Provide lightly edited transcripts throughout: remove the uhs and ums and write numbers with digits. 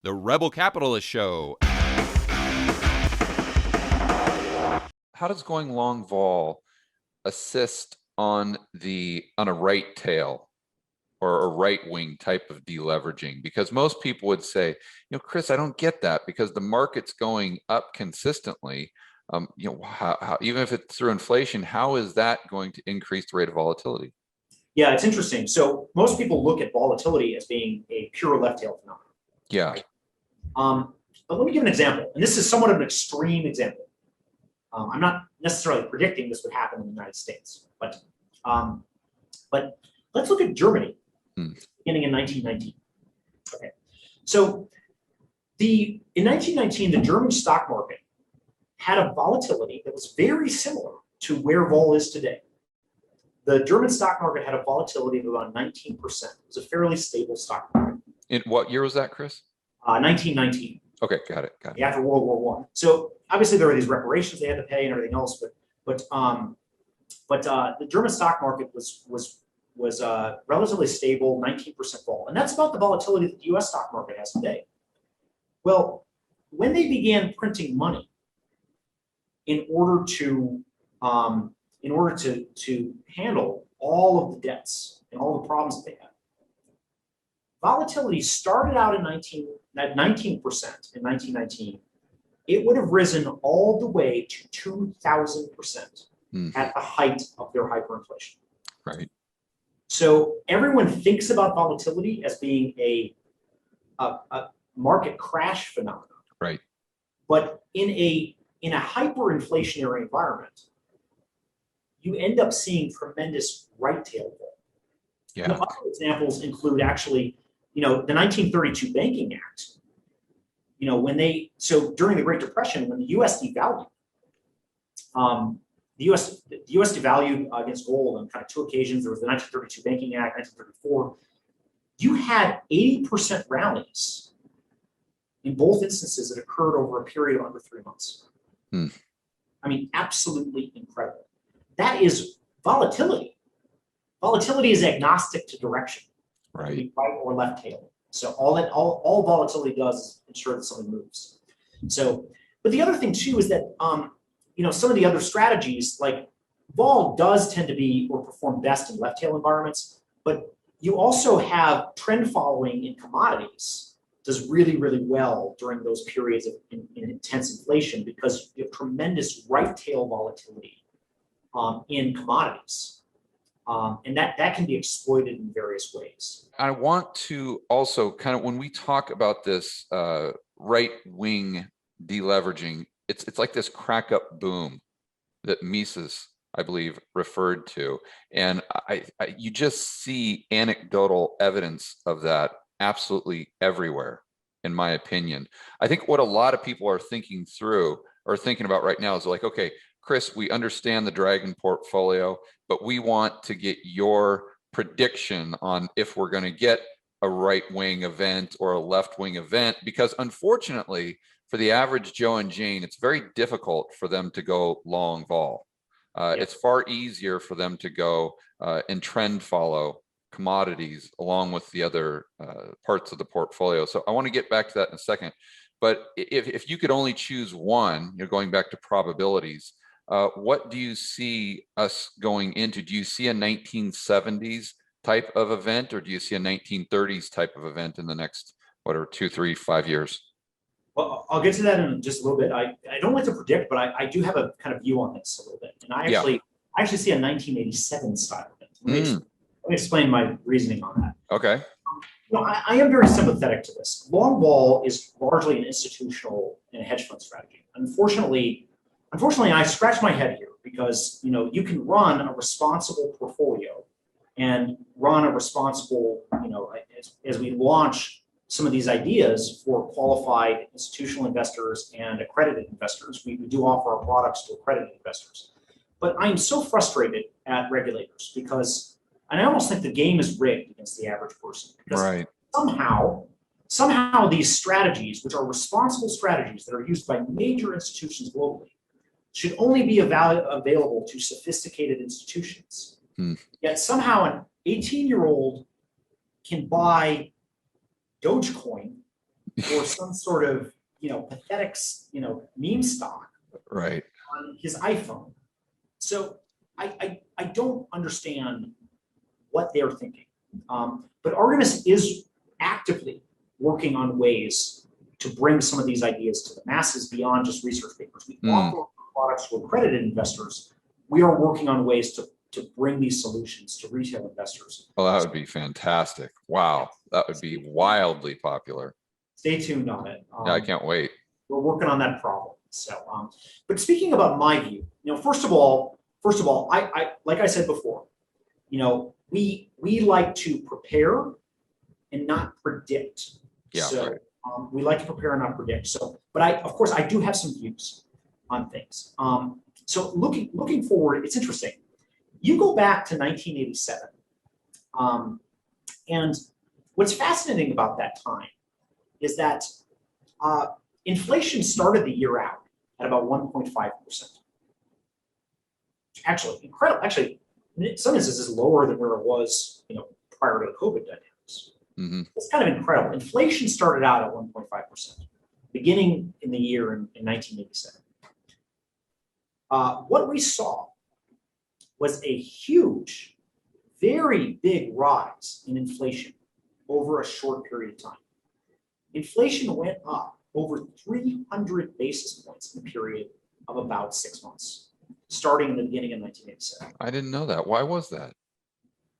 The Rebel Capitalist Show. How does going long vol assist on a right tail or a right wing type of deleveraging? Because most people would say, Chris, I don't get that because the market's going up consistently. How, even if it's through inflation, how is that going to increase the rate of volatility? Yeah, it's interesting. So most people look at volatility as being a pure left tail phenomenon. Yeah. Right? But let me give an example, and this is somewhat of an extreme example. I'm not necessarily predicting this would happen in the United States, but let's look at Germany beginning in 1919. Okay, so in 1919, the German stock market had a volatility that was very similar to where vol is today. The German stock market had a volatility of about 19%. It was a fairly stable stock market. In what year was that, Chris? 1919. Okay, got it. After World War I. So obviously there were these reparations they had to pay and everything else, but the German stock market was relatively stable, 19% vol, and that's about the volatility that the U.S. stock market has today. Well, when they began printing money in order to handle all of the debts and all the problems that they had, volatility started out at 19% in 1919. It would have risen all the way to 2,000% at the height of their hyperinflation. Right. So everyone thinks about volatility as being a market crash phenomenon. Right. But in a hyperinflationary environment, you end up seeing tremendous right tail vol. Yeah. Other examples include actually, the 1932 Banking Act. During the Great Depression, when the U.S. devalued, the U.S. devalued against gold on kind of two occasions. There was the 1932 Banking Act, 1934. You had 80% rallies in both instances that occurred over a period of under 3 months. I mean, absolutely incredible. That is volatility. Volatility is agnostic to direction. Right. Right or left tail. So all volatility does is ensure that something moves. So, but the other thing too is that some of the other strategies, like vol does tend to be or perform best in left tail environments, but you also have trend following in commodities does really, really well during those periods of intense inflation because you have tremendous right tail volatility in commodities. And that can be exploited in various ways. I want to also kind of, when we talk about this right-wing deleveraging, it's like this Crackup boom that Mises, I believe, referred to. And you just see anecdotal evidence of that absolutely everywhere, in my opinion. I think what a lot of people are thinking about right now is like, okay, Chris, we understand the Dragon portfolio, but we want to get your prediction on if we're going to get a right-wing event or a left-wing event, because unfortunately for the average Joe and Jane, it's very difficult for them to go long vol. It's far easier for them to go and trend follow commodities along with the other parts of the portfolio. So I want to get back to that in a second. But if you could only choose one, going back to probabilities, what do you see us going into? Do you see a 1970s type of event, or do you see a 1930s type of event in the next, 2, 3, 5 years? Well, I'll get to that in just a little bit. I don't like to predict, but I do have a kind of view on this a little bit. And I actually see a 1987 style event. Let me explain my reasoning on that. Okay. I am very sympathetic to this. Long vol is largely an institutional and a hedge fund strategy. Unfortunately, I scratch my head here because you can run a responsible portfolio and run a responsible, as we launch some of these ideas for qualified institutional investors and accredited investors. We do offer our products to accredited investors. But I'm so frustrated at regulators because, and I almost think the game is rigged against the average person. Because somehow these strategies, which are responsible strategies that are used by major institutions globally, should only be available to sophisticated institutions. Yet somehow an 18-year-old can buy Dogecoin or some sort of, pathetic, meme stock Right. on his iPhone. So I don't understand what they're thinking. But Artemis is actively working on ways to bring some of these ideas to the masses beyond just research papers. We offer products for accredited investors. We are working on ways to bring these solutions to retail investors. Well, that would be fantastic. Wow. That would be wildly popular. Stay tuned on it. Yeah, I can't wait. We're working on that problem. So, but speaking about my view, first of all, I like I said before, we like to prepare and not predict. Yeah, so right. We like to prepare and not predict. So, but of course, I do have some views on things. So looking forward, it's interesting. You go back to 1987, and what's fascinating about that time is that inflation started the year out at about 1.5%. Actually, incredible. Actually, in some instances, lower than where it was, prior to the COVID dynamics. Mm-hmm. It's kind of incredible. Inflation started out at 1.5%, beginning in the year in 1987. What we saw was a huge, very big rise in inflation over a short period of time. Inflation went up over 300 basis points in a period of about 6 months, starting in the beginning of 1987. I didn't know that. Why was that?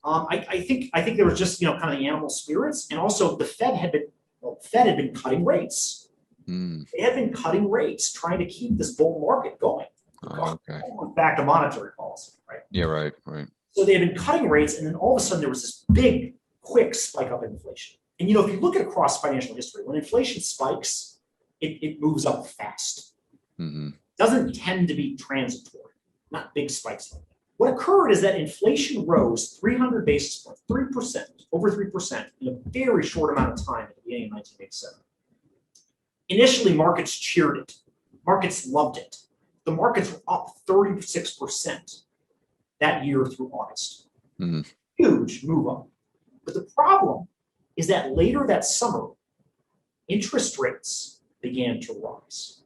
I think there was just kind of the animal spirits, and also the Fed had been cutting rates. They had been cutting rates, trying to keep this bull market going. Okay. Back to monetary policy, right? Yeah, right. So they had been cutting rates, and then all of a sudden there was this big, quick spike up in inflation. And if you look at across financial history, when inflation spikes, it moves up fast. Mm-hmm. Doesn't tend to be transitory, not big spikes like that. What occurred is that inflation rose 300 basis points, 3%, over 3% in a very short amount of time at the beginning of 1987. Initially, markets cheered it. Markets loved it. The markets were up 36% that year through August. Mm-hmm. Huge move up. But the problem is that later that summer, interest rates began to rise.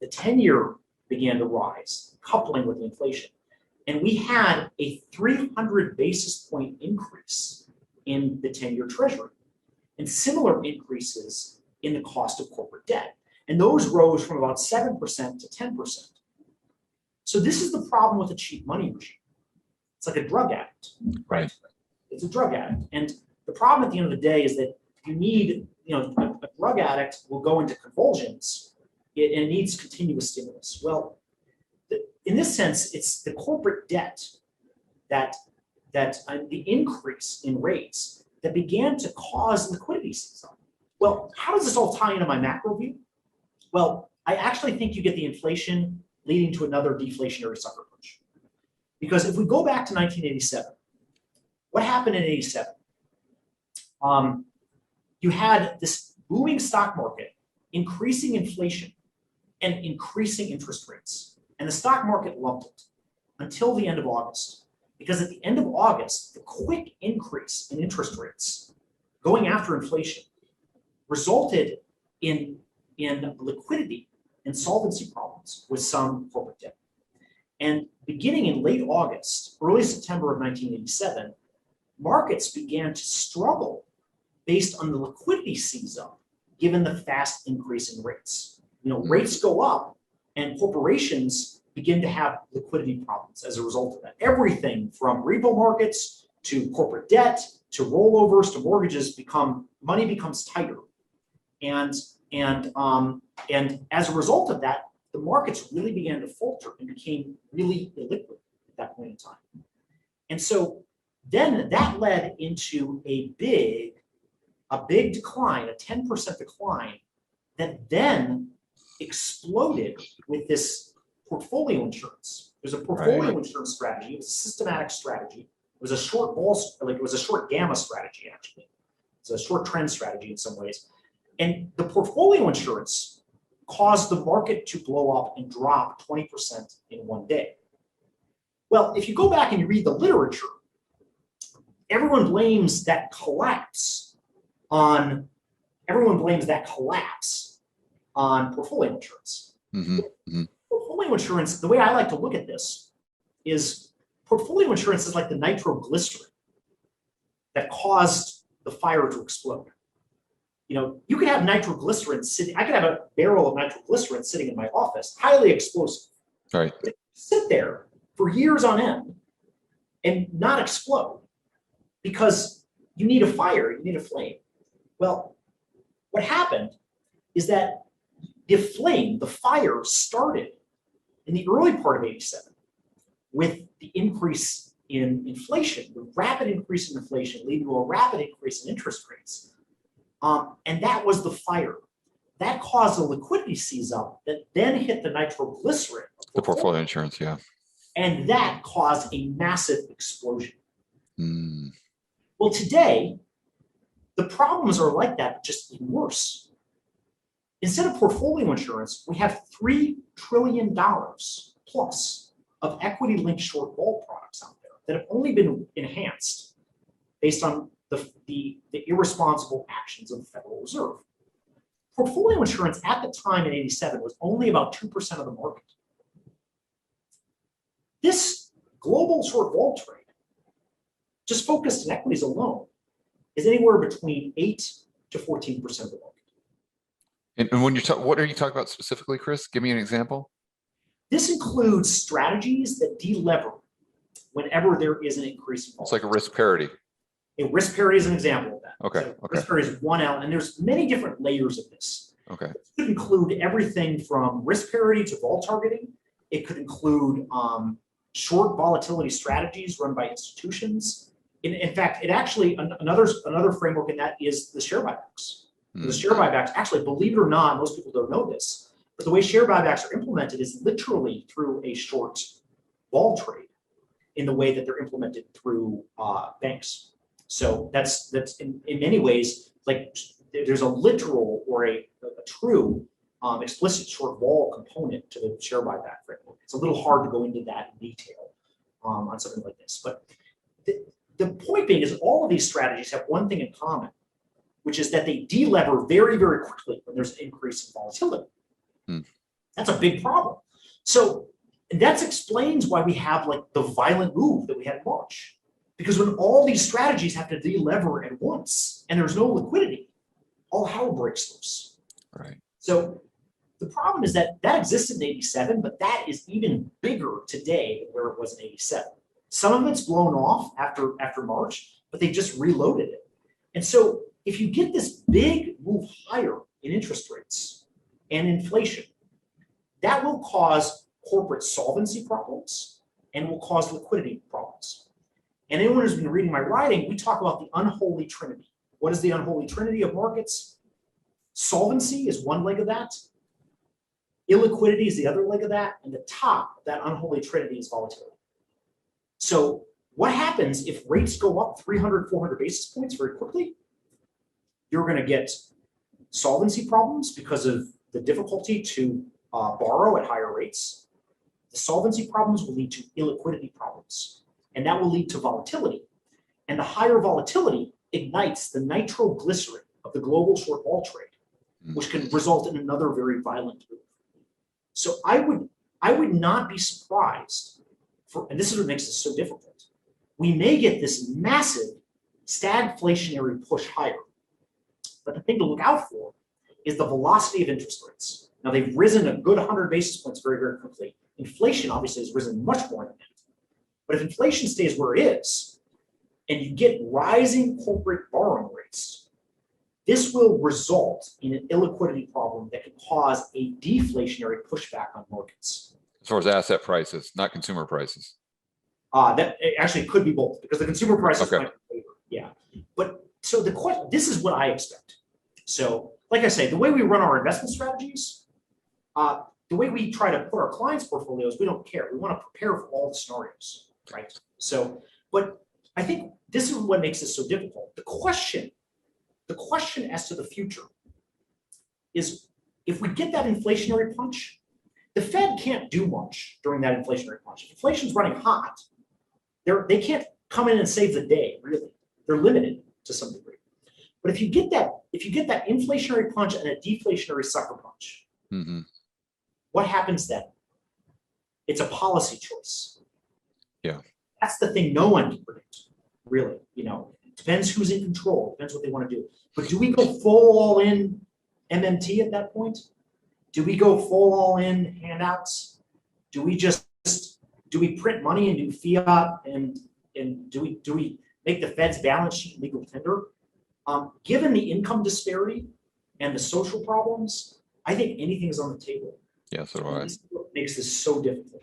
The 10-year began to rise, coupling with inflation. And we had a 300 basis point increase in the 10-year treasury and similar increases in the cost of corporate debt. And those rose from about 7% to 10%. So this is the problem with a cheap money regime. It's like a drug addict, right? It's a drug addict. And the problem at the end of the day is that you need, a drug addict will go into convulsions and it needs continuous stimulus. Well, in this sense, it's the corporate debt that the increase in rates that began to cause liquidity season. Well, how does this all tie into my macro view? Well, I actually think you get the inflation leading to another deflationary sucker punch. Because if we go back to 1987, what happened in 87? You had this booming stock market, increasing inflation, and increasing interest rates. And the stock market loved it until the end of August. Because at the end of August, the quick increase in interest rates going after inflation resulted in liquidity and solvency problems with some corporate debt. And beginning in late August, early September of 1987, markets began to struggle based on the liquidity seize up, given the fast increase in rates. Rates go up and corporations begin to have liquidity problems as a result of that. Everything from repo markets to corporate debt to rollovers to mortgages money becomes tighter. And as a result of that, the markets really began to falter and became really illiquid at that point in time. And so then that led into a big decline, a 10% decline that then exploded with this portfolio insurance. There's a portfolio insurance strategy. It was a systematic strategy. It was a short gamma strategy, actually. It's a short trend strategy in some ways. And the portfolio insurance caused the market to blow up and drop 20% in one day. Well, if you go back and you read the literature, everyone blames that collapse on everyone blames that collapse on portfolio insurance. Portfolio insurance, the way I like to look at this is portfolio insurance is like the nitroglycerin that caused the fire to explode. You could have nitroglycerin sitting, I could have a barrel of nitroglycerin sitting in my office, highly explosive. Right. Sit there for years on end and not explode because you need a fire, you need a flame. Well, what happened is that the flame, the fire started in the early part of 87 with the increase in inflation, the rapid increase in inflation leading to a rapid increase in interest rates. And that was the fire. That caused a liquidity seize up that then hit the nitroglycerin. The portfolio insurance, yeah. And that caused a massive explosion. Well, today, the problems are like that, but just even worse. Instead of portfolio insurance, we have $3 trillion plus of equity-linked short vol products out there that have only been enhanced based on the irresponsible actions of the Federal Reserve. Portfolio insurance at the time in 87 was only about 2% of the market. This global short vol trade, just focused in equities alone, is anywhere between 8 to 14% of the market. And when you talk, what are you talking about specifically, Chris? Give me an example. This includes strategies that delever whenever there is an increase in volatility. It's like a risk parity. A risk parity is an example of that. Okay. So risk parity is one element, and there's many different layers of this. Okay. It could include everything from risk parity to vol targeting. It could include short volatility strategies run by institutions. In fact, it actually, another framework in that is the share buybacks. The share buybacks, actually, believe it or not, most people don't know this, but the way share buybacks are implemented is literally through a short vol trade in the way that they're implemented through banks. So that's in many ways, like there's a literal or a true explicit short vol component to the share buyback framework. It's a little hard to go into that in detail on something like this. But the point being is all of these strategies have one thing in common, which is that they delever very, very quickly when there's an increase in volatility. That's a big problem. So that explains why we have like the violent move that we had in March. Because when all these strategies have to delever at once and there's no liquidity, all hell breaks loose. Right. So the problem is that existed in 87, but that is even bigger today than where it was in 87. Some of it's blown off after March, but they just reloaded it. And so if you get this big move higher in interest rates and inflation, that will cause corporate solvency problems and will cause liquidity problems. And anyone who's been reading my writing, we talk about the unholy trinity. What is the unholy trinity of markets? Solvency is one leg of that. Illiquidity is the other leg of that. And the top of that unholy trinity is volatility. So what happens if rates go up 300, 400 basis points very quickly? You're going to get solvency problems because of the difficulty to borrow at higher rates. The solvency problems will lead to illiquidity problems. And that will lead to volatility. And the higher volatility ignites the nitroglycerin of the global short vol trade, which can result in another very violent move. So I would not be surprised and this is what makes this so difficult. We may get this massive stagflationary push higher. But the thing to look out for is the velocity of interest rates. Now they've risen a good 100 basis points very, very quickly. Inflation obviously has risen much more than that. But if inflation stays where it is, and you get rising corporate borrowing rates, this will result in an illiquidity problem that can cause a deflationary pushback on markets. As far as asset prices, not consumer prices. That actually could be both, because the consumer prices might be later. Yeah. But so this is what I expect. So, like I say, the way we run our investment strategies, the way we try to put our clients' portfolios, we don't care. We want to prepare for all the scenarios, right? So, but I think this is what makes this so difficult. The question as to the future is, if we get that inflationary punch, the Fed can't do much during that inflationary punch. If inflation's running hot, they can't come in and save the day, really. They're limited to some degree. But if you get that inflationary punch and a deflationary sucker punch, what happens then? It's a policy choice. Yeah. That's the thing no one can predict, really. It depends who's in control, depends what they want to do. But do we go full all in MMT at that point? Do we go full all in handouts? Do we print money and do fiat and do we make the Fed's balance sheet legal tender? Given the income disparity and the social problems, I think anything's on the table. Yeah, so do I. This is what makes this so difficult.